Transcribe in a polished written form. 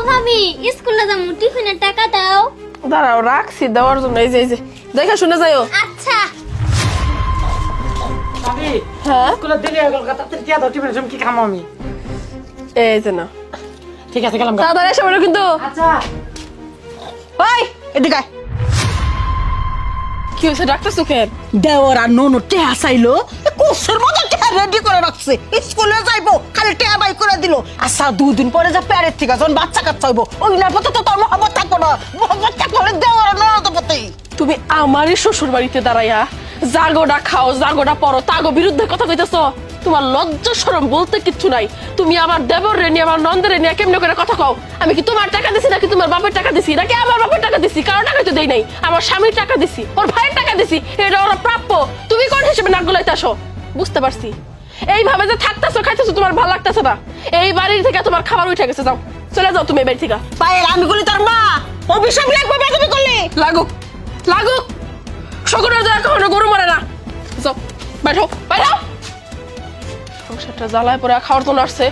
ভাবি স্কুলে যাবো টিফিনের টাকা দাও। দাঁড়াও রাখছি দেওয়ার জন্য। এই যে দেখে শুনে যাইও। আচ্ছা ভাবি হ্যাঁ স্কুলে দেরি হয়ে গেল তাড়াতাড়ি টিয়া দাও টিফিনের সময় কি খামো আমি। এই যে না ঠিক আছে গেলাম তাড়াতাড়ি এসে বলো কিন্তু। আচ্ছা ওই এদিকে আয়। কি হয়েছে ডাক্তার চোখের? দেওয়ার আর ননু টেহা চাইলো কোর্সের মতো টেহা রেডি করে রাখছে স্কুলে যাইবো খালি টেহা বাই করে দিল। আচ্ছা 2 দিন পরে যা প্যারের থেকে যখন বাচ্চা কাচ্চা হইবো ওই না পথে তো তোর মহব্বত থাকবো না। মহব্বত থাকলে দেওয়ার আর ননদ পথে তুমি আমারই শ্বশুর বাড়িতে দাঁড়াইয়া জাগোটা খাও জাগোটা পরো তাগো বিরুদ্ধে কথা কইতেছ? তোমার লজ্জা শরম বলতে কিচ্ছু নাই। তুমি আমার দেবর রে নিয়ে আমার নন্দের নিয়ে কেমনে করে কথা কও? আমি কি তোমার টাকা দিছি নাকি তোমার বাপের টাকা দিছি নাকি আমার বাপের টাকা দিছি? কারো টাকা তো দেই নাই, আমার স্বামীর টাকা দিছি, ওর ভাইয়ের টাকা দিছি, এটা ওরা প্রাপ্য। তুমি কোন হিসেবে নাক গলাইতে আসো? বুঝতে পারছি এইভাবে যে থাকতেছো খাইতেছো তোমার ভালো লাগতেছে না। এই বাড়ির থেকে তোমার খাবার উঠে গেছে, যাও চলে যাও তুমি এই বাড়ি থেকে। পায়ের আমি বলি তোর মা অভিশাপ লাগবে বেদবি করলি লাগুক লাগুক, শকুনের দয়া কখনো গরু মরে না। যাও বাইরে হও, বাইরে হও। সংসারটা জ্বালায় পরে খাওয়ার তো আসছে।